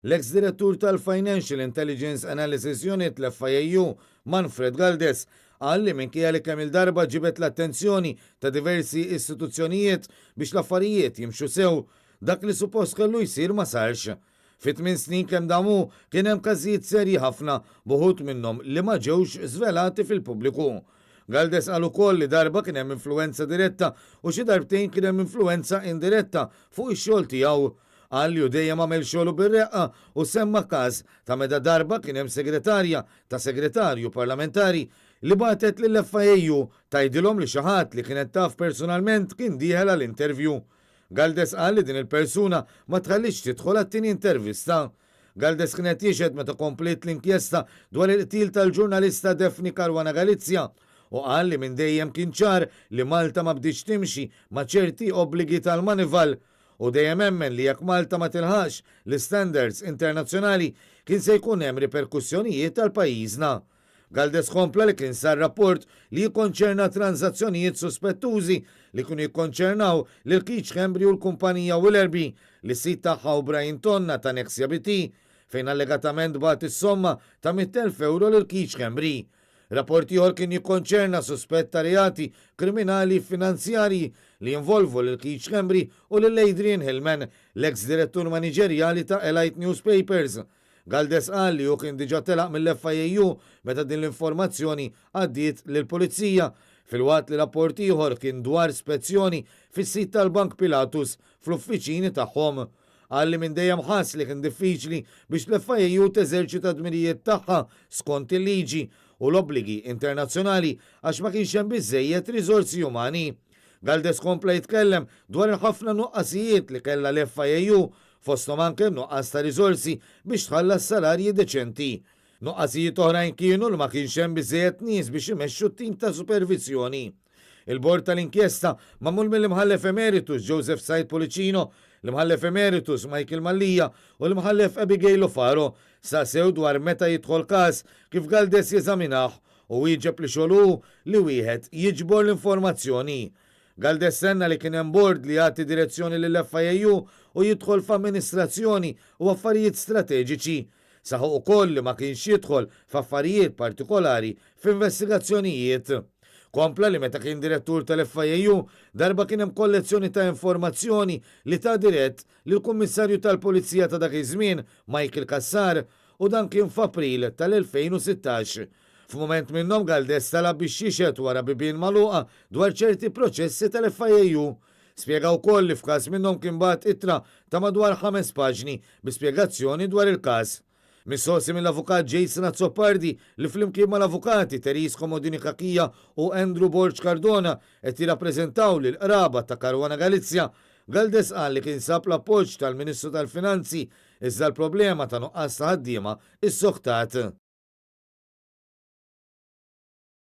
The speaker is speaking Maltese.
L-ex-direttur tal-Financial Intelligence Analysis Unit l-FIU, Manfred Galdes, qal li minkejja li kemm il-darba ġibet l-attenzjoni ta' diversi istituzzjonijiet biex l-affarijiet jimxu sew, dak li suppost kellu jsir ma sarx. Fit-8 snin kemm damu kien hemm każijiet serji ħafna buħut minnhom li ma ġewx żvelati fil-pubbliku. Galdes qal ukoll li darba kien hemm influenza diretta u xi darbtejn kien hemm influenza indiretta fuq ix-xogħol tiegħu. Qal li dejjem għamel xogħlu bir-reqqa u semma każ ta' meta darba kien hemm segretarja ta' segretarju parlamentari li batet lill-FIU tgħidilhom li xi ħadd li kienet taf personalment kien dieħel għall-intervju. Galdes qal li din il-persuna ma tħallix tidħol għat-tieni intervista. Galdes kienet jiexed meta komplet l-inkjesta dwar il-qtil tal-ġurnalista Defni Karwana Galizja u qal li minn dejjem kien ċar li Malta ma bdiċ timxi ma' ċerti obbligi tal-manival u dejjem hemmen li jekk Malta ma tilħax l-standards internazzjonali kien se jkun hemm riperkussjonijiet tal-pajjiżna. Galdes kompla li kien sar rapport li jikkonċerna transazzjonijiet suspettużi li kienu jikkonċernaw lil Keach Embry u l-kumpanija Willerby li sit tagħha Brian Tonna ta' Nexia BT fejn allegatament bat is-somma ta' 100,000 euro lil Keach Embry. Rapport ieħor kien jikkonċerna suspett ta' reati kriminali finanzjarji li jinvolvu lil Keach Embry u lil Adrian Hillman, l-ex-direttur maniġerjali ta' Elite Newspapers. Galdes qal li hu kien diġà telaq mill-FIU meta din l-informazzjoni għaddiet lill-Pulizija filwaqt li rapport ieħor kien dwar spezzjoni fis-sit tal-Bank Pilatus fl-uffiċini tagħhom. Qal li minn dejjem ħass li kien diffiċli biex l-FIU teżerċita d-dmirijiet tagħha skont il-liġi u l-obbligi internazzjonali għax ma kienx hemm biżżejjed riżorsi umani. Galdes kompla jitkellem dwar il-ħafna nuqqasijiet li kellha l-FIU fosthom anke nuqqas ta' riżorsi biex tħallas salarji deċenti. Nuqqasijiet oħrajn kienu li ma kienx hemm biżżejjed nies biex imexxu t-tim ta' supervizjoni. Il-bord tal-inkjesta magħmul mill-imħallef emeritus Joseph Said Policino, l-imħallef emeritus Michael Mallija u l-imħallef Abigail Faro sew dwar meta jidħol każ kif Galdes jeżaminaħ u wieġeb li xogħlu li wieħed jiġbor l-informazzjoni. Galdes senna li kien hemm bord li jagħti direzzjoni lill-FIU u jidħol f'amministrazzjoni u affarijiet strateġiċi. Saħu ukoll li ma kienx jidħol f'affarijiet partikolari f'investigazzjonijiet. Kompla li meta kien direttur tal-FIU darba kien hemm kollezzjoni ta' informazzjoni li ta' dirett lill-Kummissarju tal-Pulizija ta' dak iż-żmien Michael Kassar u dan kien f'April tal-2016. F'mument minnhom Galdes talab biex jixed wara bibien magħluqa dwar ċerti proċessi tal-FIU. Spjega wkoll li f'każ minnhom kien bagħat ittra ta' madwar 5 paġni bi spjegazzjoni dwar il-każ. Missosi mill-avukat Jason Azzopardi li flimkien mal-avukati Teris Komodini Kakija u Andrew Borg Cardona qed jirrappreżentaw lil qraba ta' Karwana Galizja, Galdes qal li kien sab l-appoġġ tal-Ministru tal-Finanzi iżda l-problema ta' nuqqas ta' ħaddiema is-soħtat.